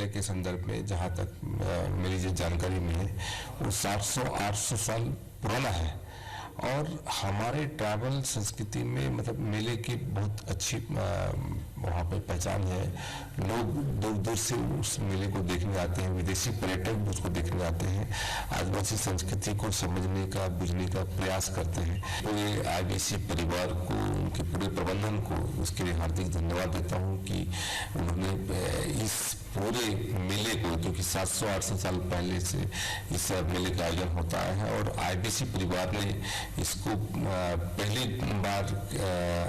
के संदर्भ में जहाँ तक मेरी जो जानकारी में है वो 700-800 साल पुराना है। और हमारे ट्रैवल संस्कृति में मतलब मेले की बहुत अच्छी वहाँ पे पहचान है। लोग दूर दूर से उस मेले को देखने आते हैं, विदेशी पर्यटक भी उसको देखने आते हैं, आदिवासी संस्कृति को समझने का बुझने का प्रयास करते हैं। पूरे आईबीसी परिवार को, उनके पूरे प्रबंधन को उसके लिए हार्दिक धन्यवाद देता हूँ कि उन्होंने इस पूरे मेले को, क्योंकि 700-800 साल पहले से इस मेले का आयोजन होता है और आईबीसी परिवार ने इसको पहली बार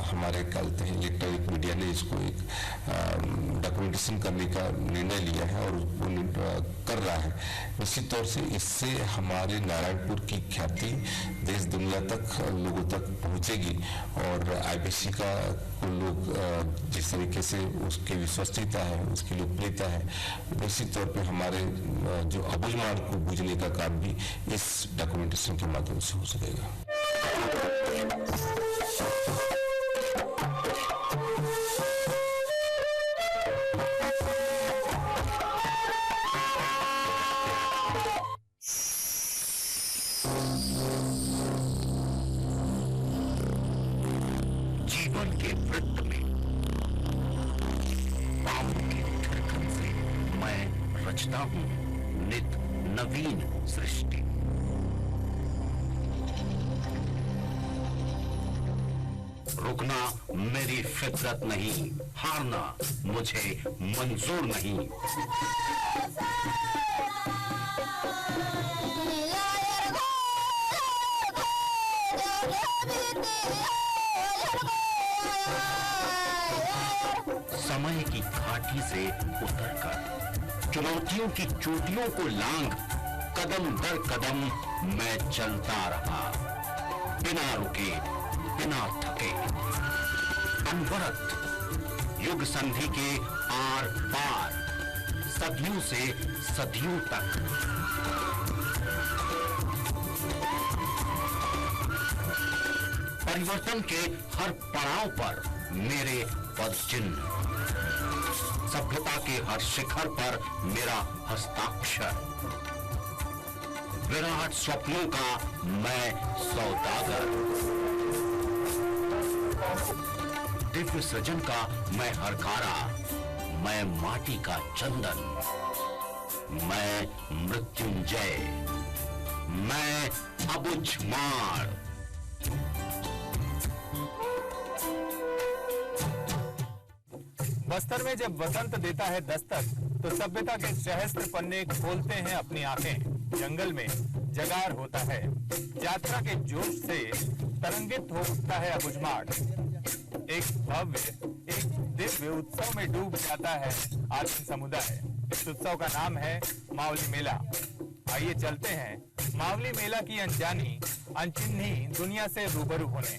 हमारे कहते हैं इलेक्ट्रॉनिक मीडिया ने इसको एक डॉक्यूमेंटेशन करने का निर्णय लिया है और वो कर रहा है। निश्चित तौर से इससे हमारे नारायणपुर की ख्याति देश दुनिया तक लोगों तक पहुंचेगी और आईबीसी का को लोग जिस तरीके से उसकी विश्वसनीयता है, उसकी लोकप्रियता है, निश्चित तौर पे हमारे जो अबुझमाड़ को बूझने का काम भी इस डॉक्यूमेंटेशन के माध्यम से हो सकेगा। जीवन के वृत्त में पाँव के धड़कन से मैं रचता हूं नित नवीन सृष्टि। रुकना मेरी फितरत नहीं, हारना मुझे मंजूर नहीं। समय की घाटी से उतरकर चुनौतियों की चोटियों को लांघ कदम दर कदम मैं चलता रहा, बिना रुके बिना थके, अनवरत युग संधि के आर पार, सदियों से सदियों तक। परिवर्तन के हर पड़ाव पर मेरे पद चिन्ह, सभ्यता के हर शिखर पर मेरा हस्ताक्षर, विराट स्वप्नों का मैं सौदागर, दिव्य सृजन का मैं हरकारा, मैं माटी का चंदन, मैं मृत्युंजय, मैं अबुझमाड़। बस्तर में जब वसंत देता है दस्तक तो सभ्यता के सहस्त्र पन्ने खोलते हैं अपनी आंखें। जंगल में जगार होता है, यात्रा के जोश से तरंगित हो उठता है अबुझमाड़। एक भव्य, एक दिव्य उत्सव में डूब जाता है आदिम समुदाय। इस उत्सव का नाम है मावली मेला। आइए चलते हैं मावली मेला की अनजानी अनचिन्ही दुनिया से रूबरू होने।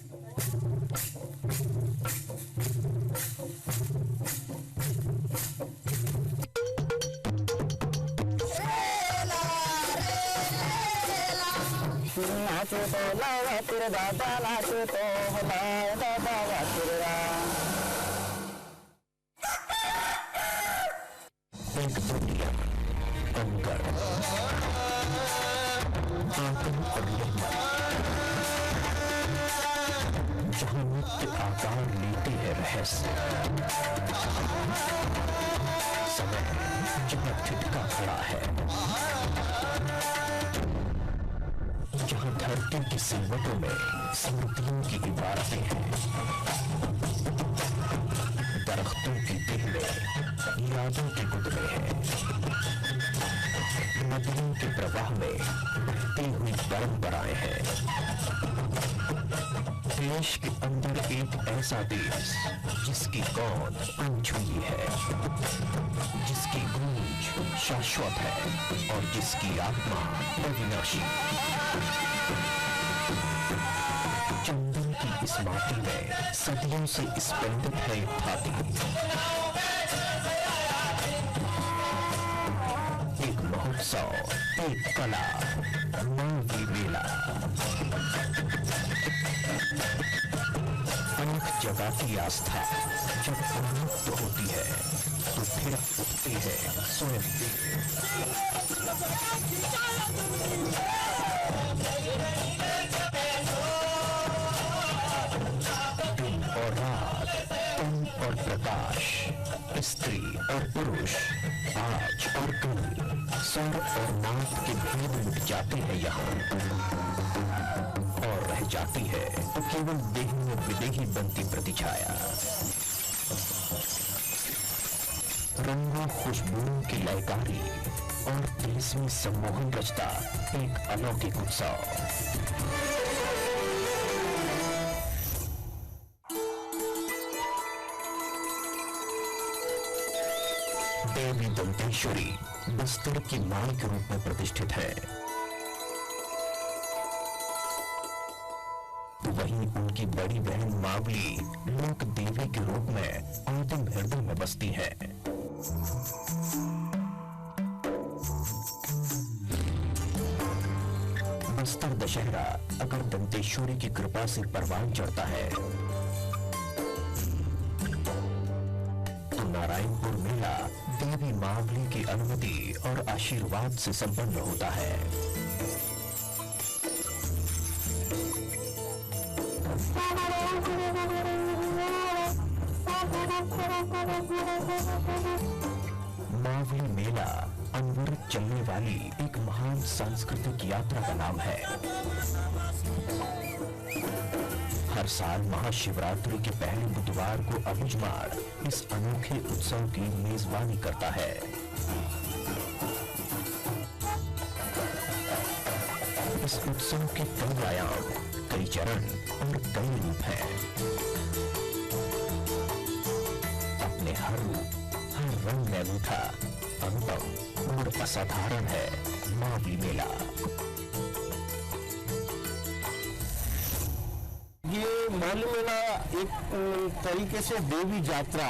नाचो तो लावा तेरे दादा, नाचो तो हमारा दादा तेरा। एक दुनिया कंकड़, आंकन और लम्बा, जहां नित्य आकार लेते हैं रहस्य। समय जहां ठिठका खड़ा है, जहां धरती की सिलवटों में स्मृतियों की इबारतें हैं, दरख्तों की दिल में यादों के गुदरे हैं, नदियों के प्रवाह में बहती हुई परंपराएं हैं। देश के अंदर एक ऐसा देश जिसकी कौन अनछुई है, जिसकी गूंज शाश्वत है और जिसकी आत्मा अविनाशी। चंदन की इस माटी में सदियों से स्पंदित है भाती, एक महोत्सव, एक कला, मावली मेला। अनख जगह की आस्था जब उन्मुक्त होती है तो फिर उठती है स्वयं दिन और रात, तन और प्रकाश, स्त्री और पुरुष, आज और कल, सर और नाक के भेद मिट जाते हैं यहाँ और रह जाती है तो केवल देह में विदेही बनती प्रतिछाया। रंगों खुशबुओं की लयकारी और तिलिस्मी सम्मोहन रचता एक अलौकिक उत्सव। देवी दंतेश्वरी बस्तर की मां के रूप में प्रतिष्ठित है, तो वहीं उनकी बड़ी बहन मावली लोक देवी के रूप में आदिम हृदय में बसती है। बस्तर दशहरा अगर दंतेश्वरी की कृपा से परवान चढ़ता है तो नारायणपुर मेला देवी मावली की अनुमति और आशीर्वाद से संपन्न होता है। मावली मेला अनवरत चलने वाली एक महान सांस्कृतिक यात्रा का नाम है। हर साल महाशिवरात्रि के पहले बुधवार को अबुझमाड़ इस अनोखे उत्सव की मेजबानी करता है। इस उत्सव के कई आयाम, कई चरण और कई रूप हैं। अपने हर रूप, हर रंग में अनूठा, अनुपम और असाधारण है मावली मेला। ये मावली मेला एक तरीके से देवी यात्रा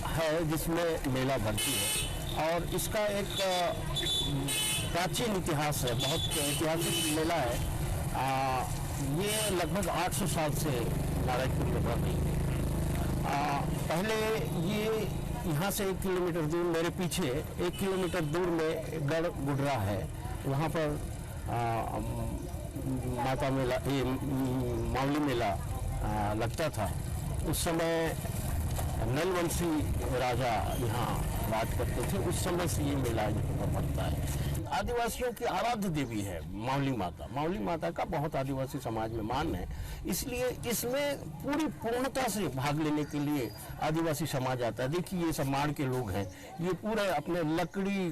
है जिसमें मेला भरती है और इसका एक प्राचीन इतिहास है, बहुत ऐतिहासिक मेला है। ये लगभग 800 साल से नारायणपुर में बढ़ रही है। पहले ये यहाँ से 1 किलोमीटर दूर, मेरे पीछे 1 किलोमीटर दूर में गढ़ गुडरा है, वहाँ पर माता मेला, ये मावली मेला लगता था। उस समय नलवंशी राजा यहाँ राज करते थे, उस समय से ये मेला यहाँ पड़ता है। आदिवासियों की आराध्य देवी है मावली माता। मावली माता का बहुत आदिवासी समाज में मान है, इसलिए इसमें पूरी पूर्णता से भाग लेने के लिए आदिवासी समाज आता है। देखिए ये सब माड़ के लोग हैं, ये पूरे अपने लकड़ी,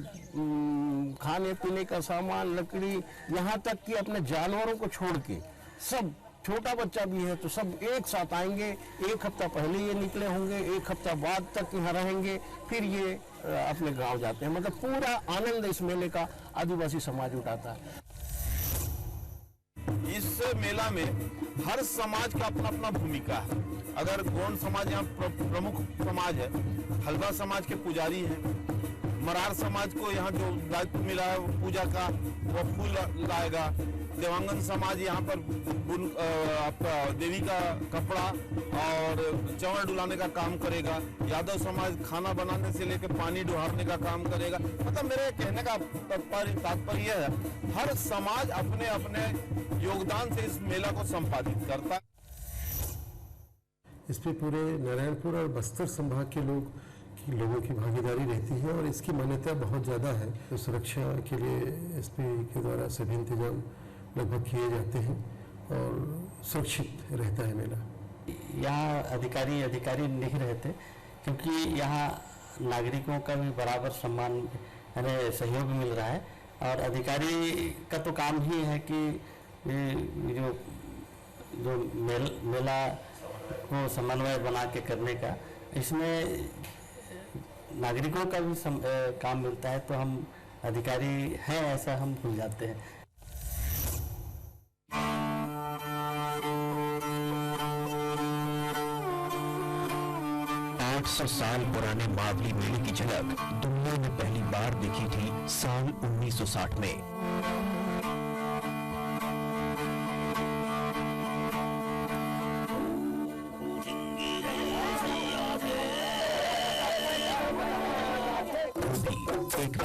खाने पीने का सामान, लकड़ी, यहाँ तक कि अपने जानवरों को छोड़ के सब, छोटा बच्चा भी है तो सब एक साथ आएंगे। 1 हफ्ता पहले ये निकले होंगे, 1 हफ्ता बाद तक यहाँ रहेंगे, फिर ये अपने गांव जाते हैं। मतलब पूरा आनंद इस मेले का आदिवासी समाज उठाता है। इस मेला में हर समाज का अपना अपना भूमिका है। अगर गोंड समाज यहाँ प्रमुख समाज है, हल्बा समाज के पुजारी हैं, मरार समाज को यहाँ जो दायित्व मिला है पूजा का, वो फूल लाएगा। देवांगन समाज यहाँ पर देवी का कपड़ा और चंवर डुलाने का काम करेगा। यादव समाज खाना बनाने से लेकर पानी डुहारने का काम करेगा। मतलब मेरे कहने का तात्पर्य है, हर समाज अपने अपने योगदान से इस मेला को संपादित करता है। इस पे पूरे नारायणपुर और बस्तर संभाग के लोगों की भागीदारी रहती है और इसकी मान्यता बहुत ज़्यादा है। तो सुरक्षा के लिए एसपी के द्वारा सभी इंतजाम लगभग किए जाते हैं और सुरक्षित रहता है मेला। यहाँ अधिकारी नहीं रहते, क्योंकि यहाँ नागरिकों का भी बराबर सम्मान, यानी सहयोग मिल रहा है। और अधिकारी का तो काम ही है कि जो मेला को समन्वय बना के करने का, इसमें नागरिकों का भी काम मिलता है। तो हम अधिकारी हैं ऐसा हम भूल जाते हैं। 800 साल पुराने मावली मेले की झलक दुनिया में पहली बार देखी थी साल 1960 में।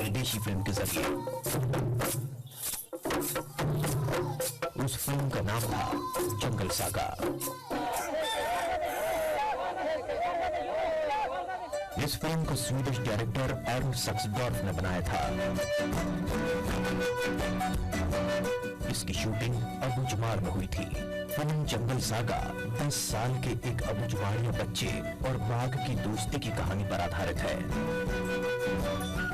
विदेशी फिल्म के जरिए। उस फिल्म का नाम था जंगल सागा। इस फिल्म को स्वीडिश डायरेक्टर एरल सक्सडॉर्फ ने बनाया था। इसकी शूटिंग अबुजमार में हुई थी। फिल्म जंगल सागा 10 साल के एक अबुजमाड़िया बच्चे और बाघ की दोस्ती की कहानी पर आधारित है।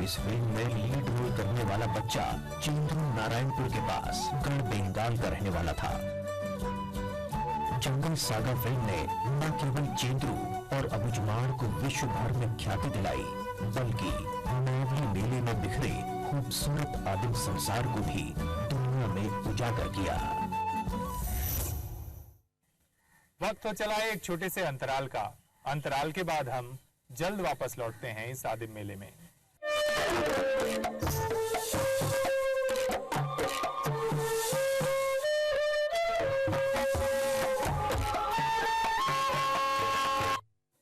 इस फिल्म में लीड रोल करने वाला बच्चा चेंद्रू नारायणपुर के पास गढ़ बेंगाल का रहने वाला था। जंगल सागा फिल्म ने न केवल चेंद्रू और अबुजमाड़ को विश्व भर में ख्याति दिलाई, बल्कि मावली मेले में बिखरे खूबसूरत आदिम संसार को भी दुनिया में उजागर किया। वक्त हो चला है एक छोटे से अंतराल का। अंतराल के बाद हम जल्द वापस लौटते हैं इस आदिम मेले में।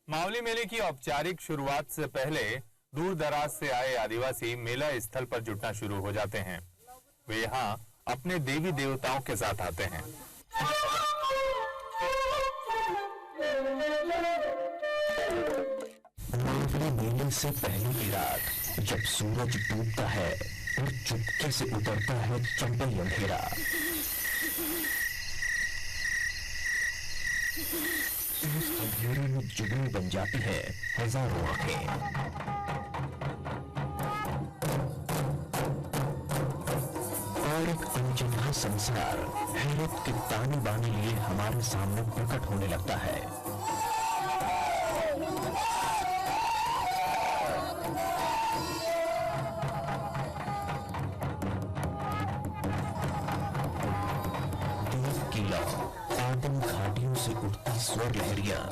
मावली मेले की औपचारिक शुरुआत से पहले दूर दराज से आए आदिवासी मेला स्थल पर जुटना शुरू हो जाते हैं। वे यहाँ अपने देवी देवताओं के साथ आते हैं। मावली मेले से पहले की रात जब सूरज डूबता है और चुपके से उतरता है चंबल अंधेरा, उस अंधेरे में जुगनू बन जाती है हजारों आंखें। और एक अनजाना संसार हैरत के ताने बाने लिए हमारे सामने प्रकट होने लगता है। देव की लौ आदिम घाटियों से उठती स्वर लहरियां,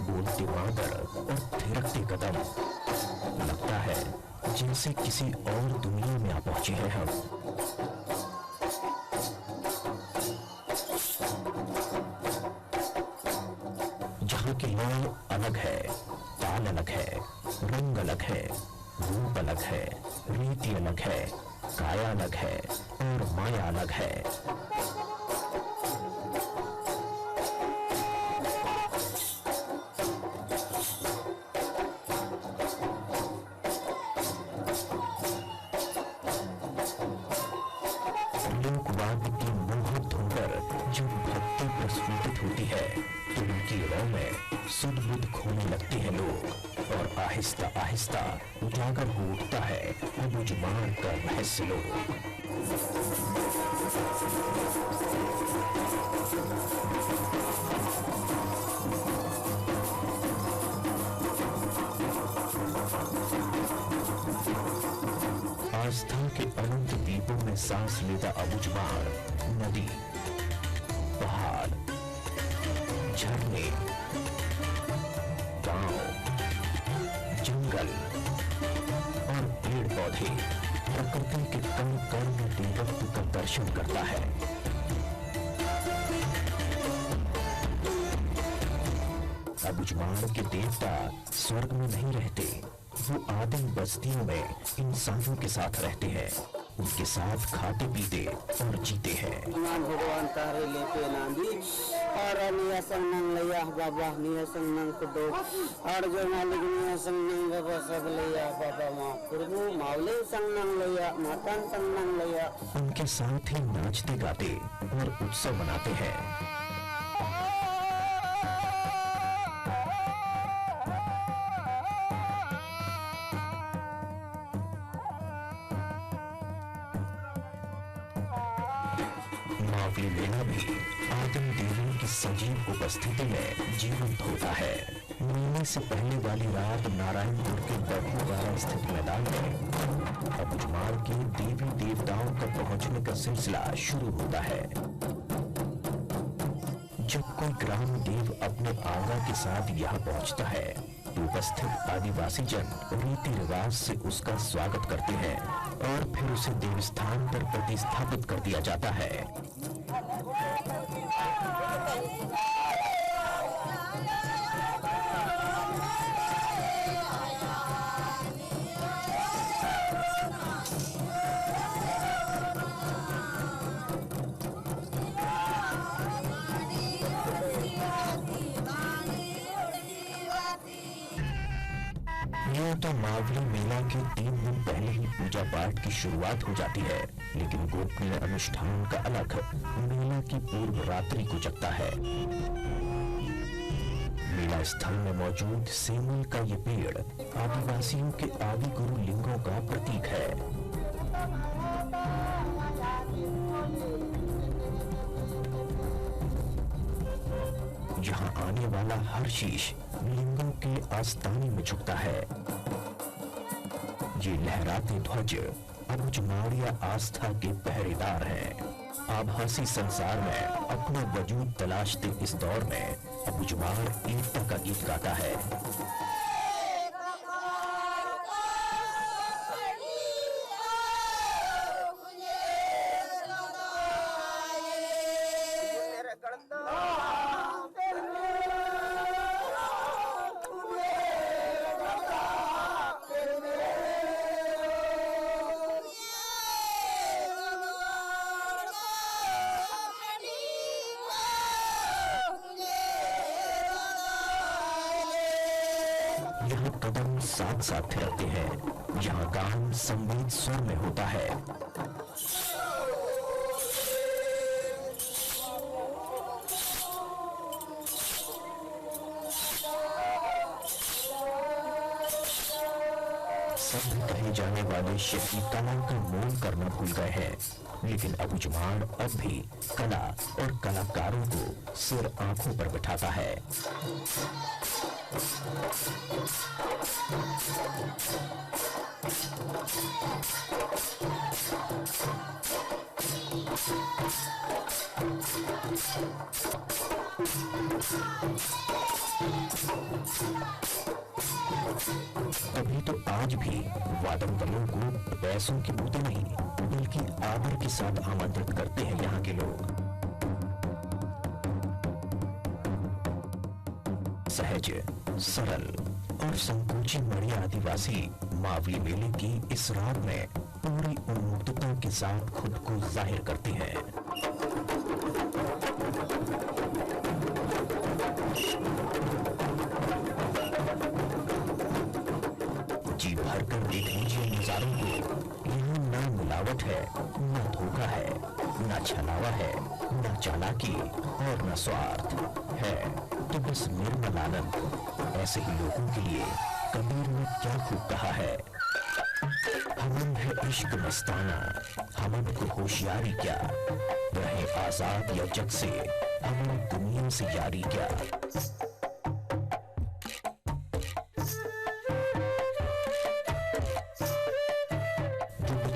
बोलते बादल और थिरकते कदम, लगता है जैसे किसी और दुनिया में आ पहुंचे हैं हम। जहां की लय अलग है, ताल अलग है, रंग अलग है, रूप अलग है, रीति अलग है, काया अलग है और माया अलग है। लोकवाद की मोहक धुन पर जब भक्ति प्रस्फुटित होती है तो उनकी राह में सुध बुध खोने लगते हैं लोग और आहिस्ता आहिस्ता उजागर हो उठता है अबुजमाड़ का रहस्य लोग। आस्था के अनंत दीपों में सांस लेता अबुजमाड़ नदी, पहाड़, झरने, गांव, जंगल और पेड़ पौधे, प्रकृति के कण कण में देवत्व का दर्शन करता है। अबुजमाड़ के देवता स्वर्ग में नहीं रहते, वो आदिम बस्तियों में इंसानों के साथ रहते हैं, उनके साथ खाते पीते और जीते हैं। भगवान तारे लेके नांदी और निया संग लिया बाबा, निया संग कुदो और जो मालिक निया संग बाबा सब लिया बाबा, माँ प्रभु मावले संग लिया, माता संग लिया। उनके साथ ही नाचते गाते और उत्सव मनाते हैं। मावली मेला भी आदिम देवों की सजीव उपस्थिति में जीवंत होता है। मेले से पहले वाली रात नारायणपुर के बरहूबारा स्थित मैदान में अबुजमाड़ के देवी देवताओं का पहुंचने का सिलसिला शुरू होता है। जब कोई ग्राम देव अपने आगा के साथ यहाँ पहुंचता है उपस्थित आदिवासी जन रीति रिवाज से उसका स्वागत करते हैं और फिर उसे देवस्थान पर प्रतिस्थापित कर दिया जाता है। तो मावली मेला के 3 दिन पहले ही पूजा पाठ की शुरुआत हो जाती है, लेकिन गोपनीय अनुष्ठान का अलग मेला की पूर्व रात्रि को जगता है। मेला स्थल में मौजूद सेमल का ये पेड़ आदिवासियों के आदि गुरु लिंगों का प्रतीक है। यहाँ आने वाला हर शीश लिंगों के आस्थाने में झुकता है। ये लहराते ध्वज अबुझमाड़िया आस्था के पहरेदार हैं। आभासी संसार में अपना वजूद तलाशते इस दौर में अबुझमाड़ एकता का गीत गाता है। यहाँ कदम साथ साथ थिरकते हैं, यहाँ गान संगीत स्वर में होता है। सब कहे जाने वाले शहरी कला का मोल करना भूल गए हैं, लेकिन अबुझमाड़ अब भी कला और कलाकारों को सिर आंखों पर बिठाता है। तभी तो आज भी वादन दलों को पैसों की बूते नहीं बल्कि आदर के साथ आमंत्रित करते हैं यहाँ के लोग। सहज, सरल और संकोची मड़िया आदिवासी मावली मेले की इस रात में पूरी उन्मुक्तता के साथ खुद को जाहिर करते हैं। जी भर कर देख लीजिए नजारों को। यहाँ ना मिलावट है, ना धोखा है, ना छलावा है, ना चालाकी और ना स्वार्थ है, तो बस निर्मल आनंद। ऐसे ही लोगों के लिए कबीर ने क्या खूब कहा है, हमन है इश्क मस्ताना, हमन को होशियारी क्या, रहे आजाद या जग से, हमन दुनिया से यारी क्या।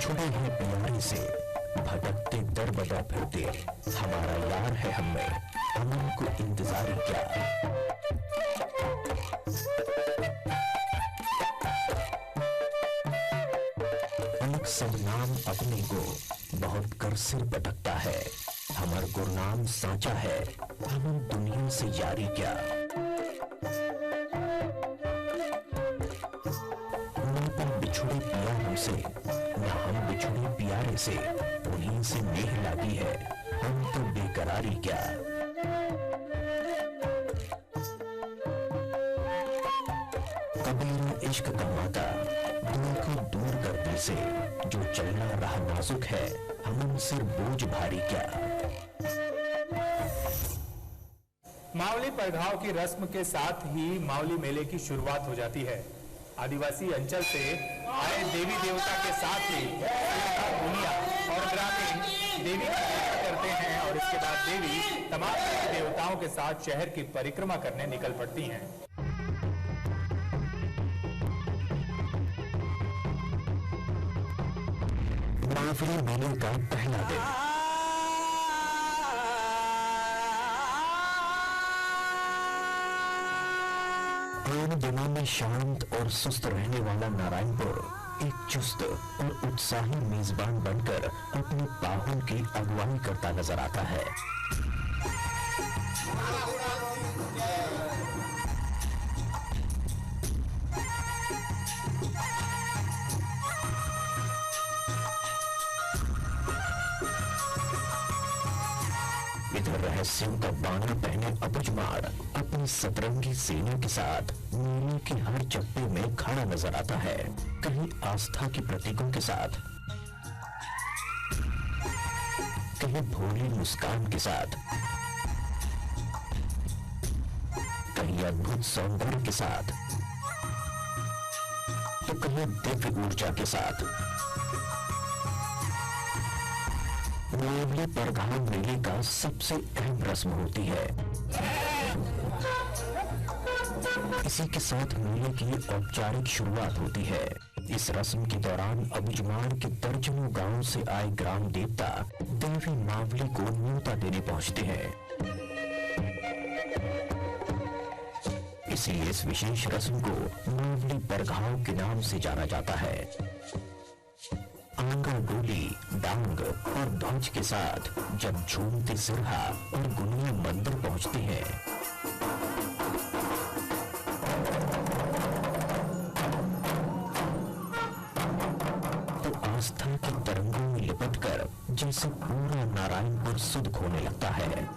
छुड़े हैं प्यारे से, भटकते दर बदर फिरते, हमारा यार है हमें, हम उनको इंतजारी क्या। अलग सब नाम अपने को बहुत कर सिर पटकता है, हमार गुरनाम सांचा है, हम दुनिया से यारी क्या। बिछुड़े पिया हमसे, ना हम बिछुड़े प्यारे से, उन्हीं से नेह लागी है, हम तो बेकरारी क्या। कबीर इश्क का माता, दूर को दूर करने से, जो चलना रहा नाजुक है, हम सिर बोझ भारी क्या। मावली परघाव की रस्म के साथ ही मावली मेले की शुरुआत हो जाती है। आदिवासी अंचल से आए देवी देवता के साथ ही दुनिया और ग्रामीण देवी की पूजा करते हैं और इसके बाद देवी तमाम देवी देवताओं के साथ शहर की परिक्रमा करने निकल पड़ती हैं। मावली मेले का पहला दिन। आम दिनों में शांत और सुस्त रहने वाला नारायणपुर एक चुस्त और उत्साही मेजबान बनकर अपने बाहुन की अगुवाई करता नजर आता है। इधर रहस्यों का बाना पहने अबुझमाड़ अपनी सतरंगी सेना के साथ मेले के हर चप्पे में खड़ा नजर आता है, कहीं आस्था के प्रतीकों के साथ, कहीं भोली मुस्कान के साथ, कहीं अद्भुत सौंदर्य के साथ, तो कहीं दिव्य ऊर्जा के साथ। मावली परघाव मेले का सबसे अहम रस्म होती है। इसी के साथ मेले की औपचारिक शुरुआत होती है। इस रस्म के दौरान अबुझमाड़ के दर्जनों गांव से आए ग्राम देवता देवी मावली को न्योता देने पहुंचते हैं। इसीलिए इस विशेष रस्म को मावली परघाव के नाम से जाना जाता है। आंगा डोली, डांग और ध्वज के साथ जब झूमते सिरहा और गुनिया मंदिर पहुंचते हैं, तो आस्था के तरंगों में लिपटकर जैसे पूरा नारायणपुर सुध खोने लगता है।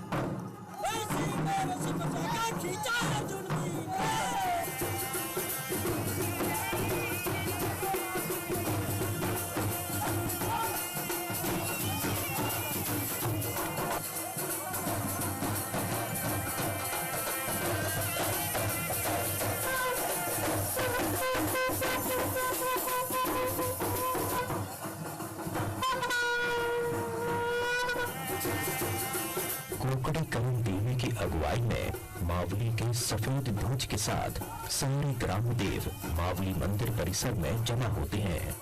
कोकड़ी देवी की अगुवाई में मावली के सफेद ध्वज के साथ सारे ग्राम देव मावली मंदिर परिसर में जमा होते हैं।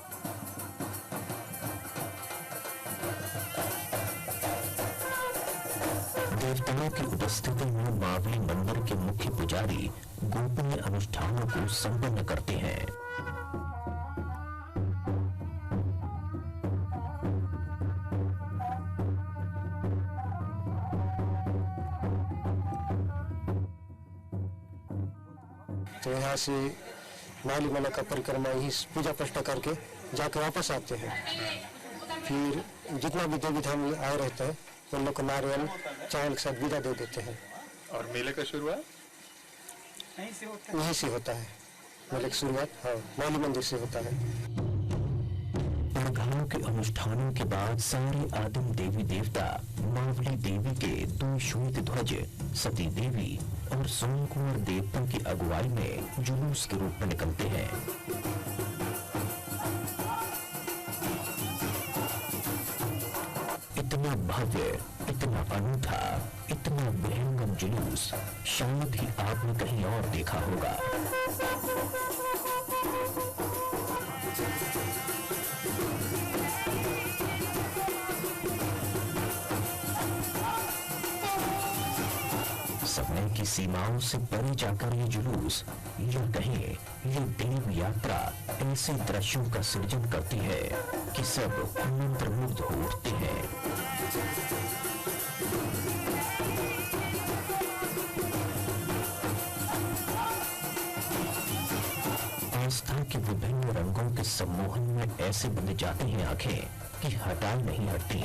देवताओं की उपस्थिति में मावली मंदिर के मुख्य पुजारी गोपनीय अनुष्ठानों को संपन्न करते हैं। तो यहाँ से मावली मेला का परिक्रमा ही पूजा प्रष्ठा करके जाके वापस आते हैं। फिर जितना भी देवी धाम आए रहते हैं उन लोग को नारियल चावल के साथ विदा दे देते हैं। और मेले का शुरुआत यहीं से होता है। मेले की शुरुआत मावली मंदिर से होता है। परघाव के अनुष्ठानों के बाद सारे आदिम देवी देवता मावली देवी के दो श्वेत ध्वज सती देवी और सोमकुमार देवता की अगुवाई में जुलूस के रूप में निकलते हैं। इतना भव्य, इतना अनूठा, इतना विहंगम जुलूस शायद ही आपने कहीं और देखा होगा। समय की सीमाओं से परे जाकर ये जुलूस या कहें ये देव यात्रा ऐसे दृश्यों का सृजन करती है कि सब मंत्रमुग्ध हो उठते हैं। आस्था के विभिन्न रंगों के सम्मोहन में ऐसे बंध जाती हैं आंखें कि हटाई नहीं हटती।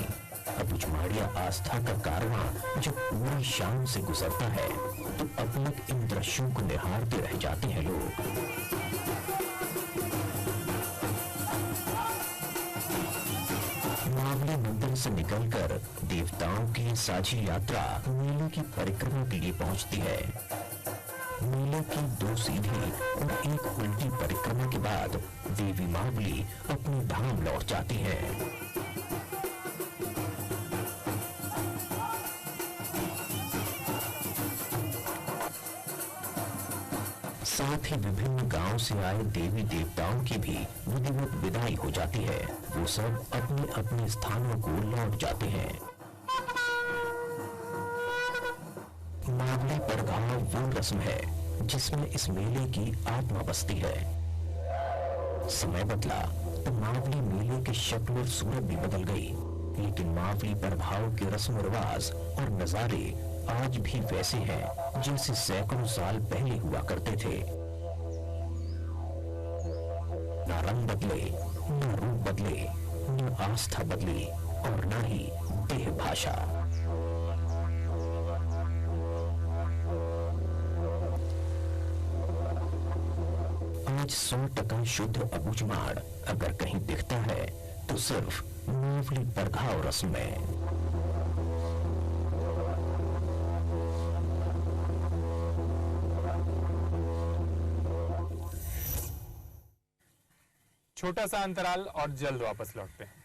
अबुझमाड़िया आस्था का कारवां जब पूरी शान से गुजरता है तो अपलक इन दृश्यों को निहारते रह जाते हैं लोग। मावली मंदिर से निकलकर देवताओं की साझी यात्रा मेले की परिक्रमा के लिए पहुंचती है। मेले की दो सीधी और एक उल्टी परिक्रमा के बाद देवी मावली अपने धाम लौट जाती है। साथ ही विभिन्न गांव से आए देवी देवताओं की भी विधिवत विदाई हो जाती है। वो सब अपने अपने स्थानों को लौट जाते हैं। मावली परघाव वो रस्म है जिसमें इस मेले की आत्मा बसती है। समय बदला तो मावली मेले के शक्ल और सूरत भी बदल गई, लेकिन मावली प्रभाव के रस्म रिवाज और नजारे आज भी वैसे हैं जैसे सैकड़ों साल पहले हुआ करते थे। ना रंग बदले, ना रूप बदले, न आस्था बदली और न ही देह भाषा। आज 100% शुद्ध अबूझमाड़ अगर कहीं दिखता है तो सिर्फ मावली प्रभाव रस्म में। छोटा सा अंतराल और जल्द वापस लौटते हैं।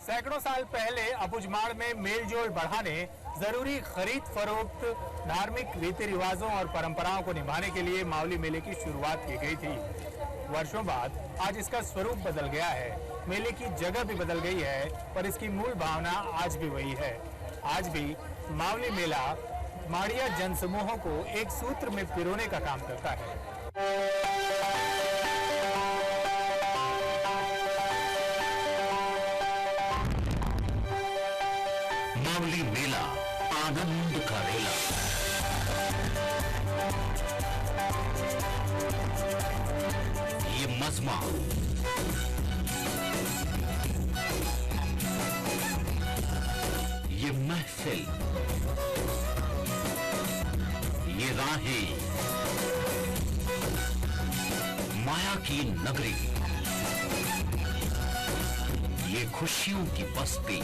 सैकड़ों साल पहले अबूझमाड़ में मेलजोल बढ़ाने, जरूरी खरीद फरोख्त, धार्मिक रीति रिवाजों और परंपराओं को निभाने के लिए मावली मेले की शुरुआत की गई थी। वर्षों बाद आज इसका स्वरूप बदल गया है, मेले की जगह भी बदल गई है, पर इसकी मूल भावना आज भी वही है। आज भी मावली मेला माड़िया जनसमूहों को एक सूत्र में पिरोने का काम करता है। मावली मेला आनंद का रेला। ये मजमा, ये महफिल, ये राहें, माया की नगरी, ये खुशियों की बस्ती,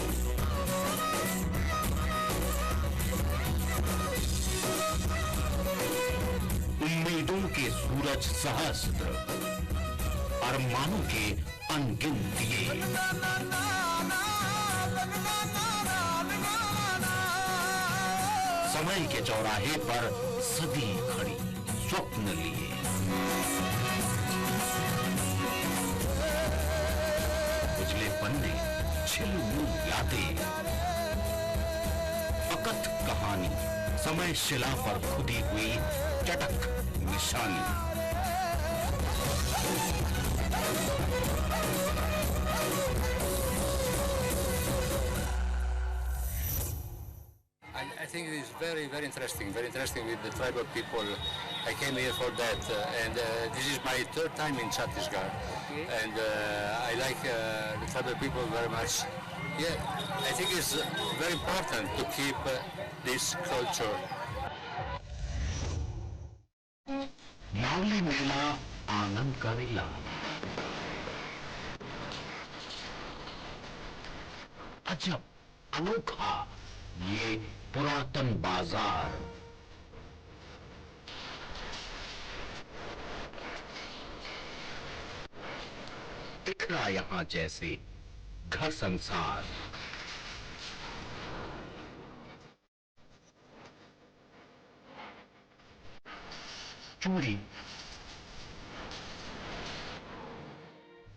उम्मीदों के सूरज सहस्त्र, अरमानों के अनगिनत दिए। समय के चौराहे पर सदी खड़ी स्वप्न लिए। उजले पन्ने, छिलमुल यादें, अकथ कहानी, समय शिला पर खुदी हुई चटक निशानी। I think it is very interesting with the tribal people. I came here for that, and this is my third time in Chhattisgarh, and I like the tribal people very much. Yeah, I think it's very important to keep this culture. Mavli मेला आनंद का रेला। अजब अनोखा ये पुरातन बाजार। दिख रहा यहां जैसे घर संसार। चूड़ी,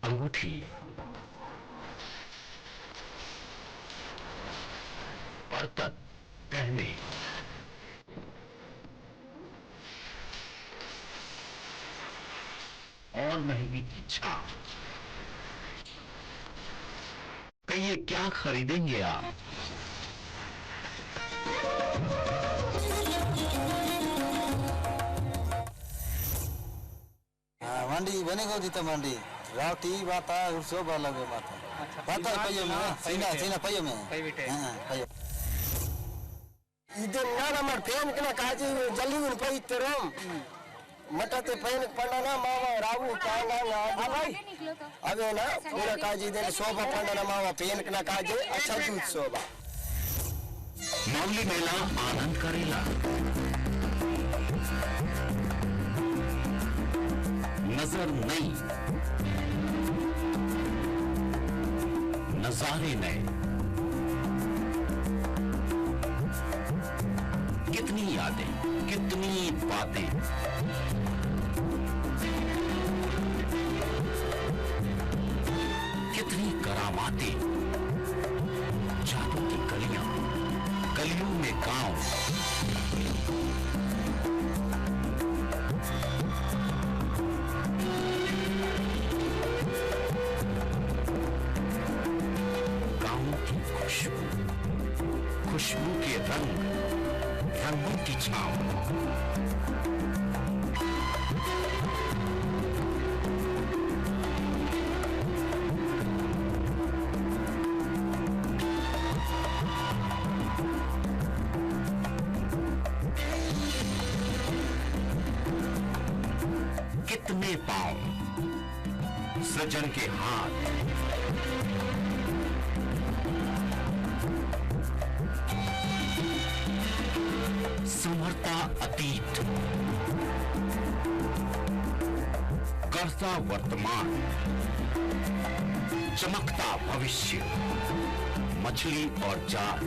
अंगूठी, बर्तन, गहने, और महंगी इच्छा। कहिए क्या खरीदेंगे आप? मंडी बनेगा जीता मंडी रावटी बाता उर्सो बालगे बाता बाता पयो में सीना पयो में हां पयो इधर ना मर पेन के काजी जल्दी में पई तेरम मटाते पेन पंडना मावा रावू काला ना भाई अबे ना पूरा काजी दे शोभा पंडना मावा पेन के काजे अच्छा दूध शोभा। मावली मेला आनंद का रेला। नजर नई, नजारे नए, कितनी यादें, कितनी बातें। बातें, जादू की गलियां, गलियों में गांव, गांवों की खुशबू, खुशबू के रंग, रंगों की छांव, कितने पांव, सृजन के हाथ, संवरता अतीत, करता वर्तमान, चमकता भविष्य, मछली और जाल,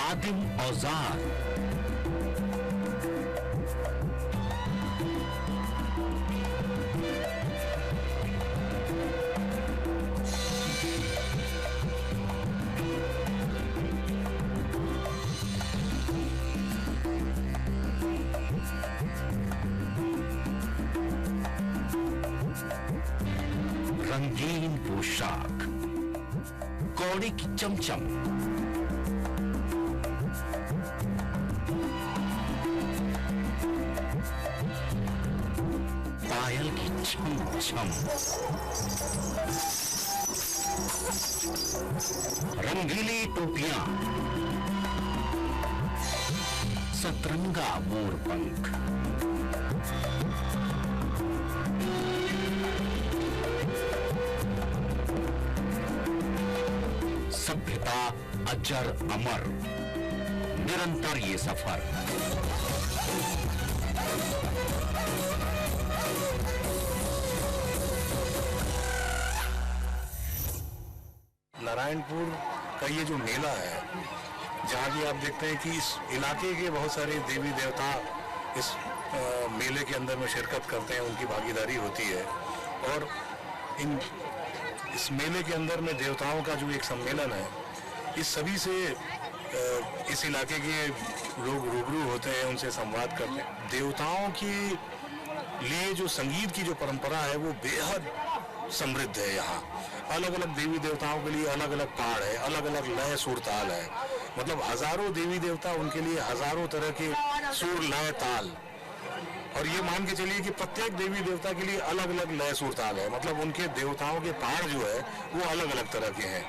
आदिम औजार, रंगीन पोशाक, कौड़ी की चमचम, पायल की छम छम, रंगीली टोपियां, सतरंगा मोर पंख, सभ्यता अजर अमर, निरंतर ये सफर। नारायणपुर का ये जो मेला है, जहाँ भी आप देखते हैं कि इस इलाके के बहुत सारे देवी देवता इस मेले के अंदर में शिरकत करते हैं, उनकी भागीदारी होती है। और इस मेले के अंदर में देवताओं का जो एक सम्मेलन है, इस सभी से इस इलाके के लोग रूबरू होते हैं, उनसे संवाद करते हैं। देवताओं के लिए जो संगीत की जो परंपरा है वो बेहद समृद्ध है। यहाँ अलग अलग देवी देवताओं के लिए अलग अलग पहाड़ है, अलग अलग लय सुर ताल है। मतलब हजारों देवी देवता, उनके लिए हजारों तरह के सुर लय ताल, और ये मान के चलिए कि प्रत्येक देवी देवता के लिए अलग अलग लय सुर ताल है। मतलब उनके देवताओं के पहाड़ जो है वो अलग अलग तरह के हैं।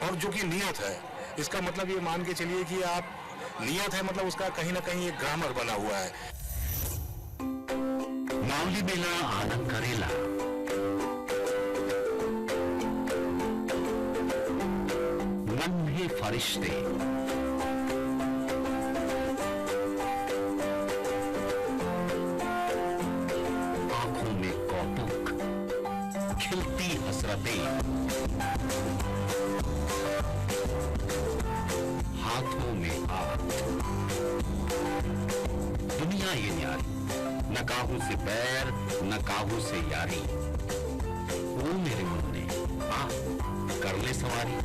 और जो कि नियत है, इसका मतलब ये मान के चलिए कि आप नियत है, मतलब उसका कहीं ना कहीं एक ग्रामर बना हुआ है। मावली मेला आनंद करेला, नन्हे फरिश्ते, आंखों में कौतुक, खिलती हसरतें, हाथों में हाथ, दुनिया ये न्यारी, न काहू से बैर न काहू से यारी। ओ मेरे मुन्ने, आ कर ले सवारी।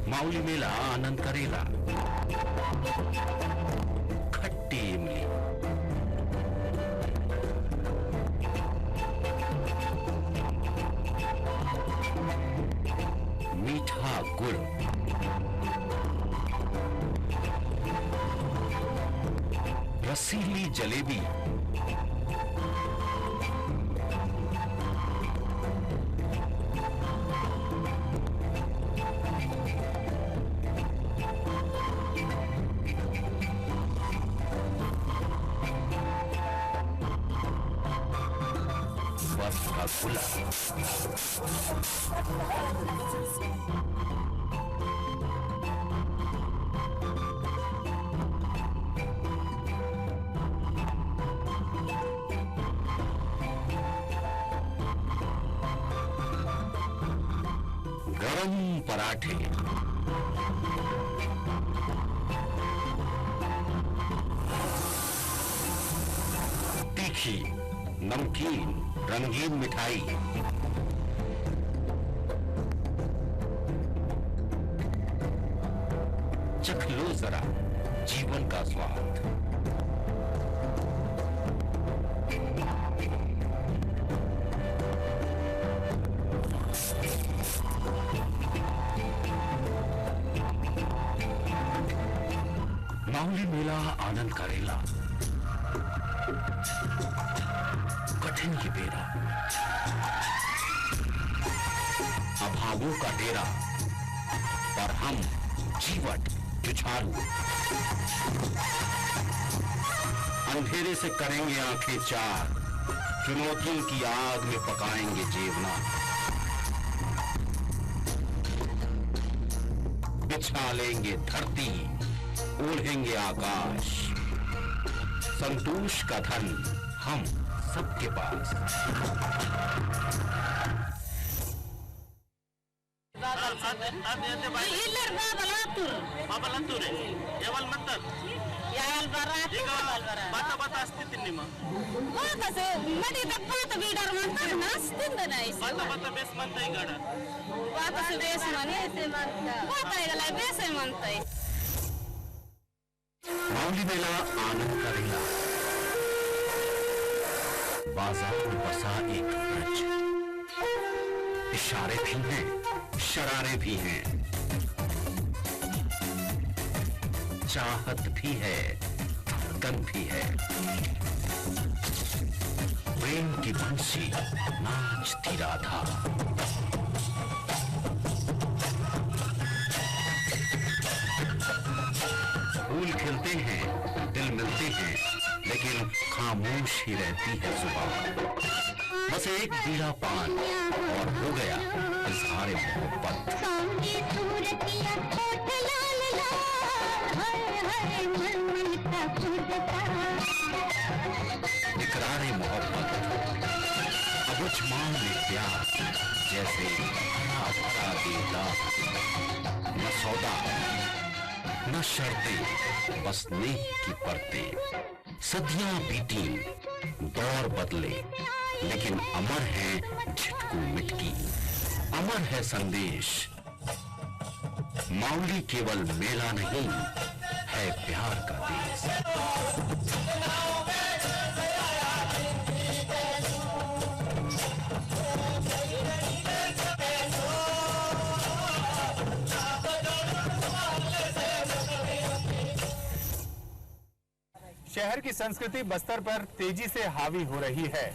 मावली मेला आनंद करेला, खट्टी इमली, मीठा गुड़, रसीली जलेबी, बर्फ का गोला, गरम पराठे, तीखी, नमकीन, रंगीन मिठाई, चख लो जरा जीवन का स्वाद। मावली मेला आनंद करेला, कठिन की बेरा, अभावों का डेरा, पर हम जीवट जुझारू, अंधेरे से करेंगे आंखें चार, चुनौतियों की आग में पकाएंगे जीवना, बिछा लेंगे धरती, ओढ़ेंगे आकाश, संतोष का धन हम सबके पास। मावली मेला आनंद करेला, बाजार में बसा एक ब्रज, इशारे भी हैं, शरारे भी हैं, चाहत भी है, धड़कन भी है, प्रेम की बंसी नाचती राधा, फूल खिलते हैं, दिल मिलते हैं, लेकिन खामोश ही रहती है जुबान। बस एक बीड़ा पान और हो गया इज़हारे मोहब्बत। इकरारे मोहब्बत, अब उजमाओ में प्यार, जैसे हरा भरा देवदार, न सौदा न शर्तें, बस नेह की परतें। सदियां बीती, दौर बदले, लेकिन अमर है छिटकू मिटकी, अमर है संदेश। मावली केवल मेला नहीं है, प्यार का देश। शहर की संस्कृति बस्तर पर तेजी से हावी हो रही है,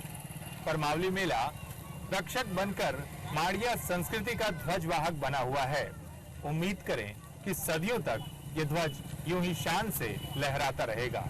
पर मावली मेला रक्षक बनकर माड़िया संस्कृति का ध्वजवाहक बना हुआ है। उम्मीद करें कि सदियों तक ये ध्वज यूं ही शान से लहराता रहेगा।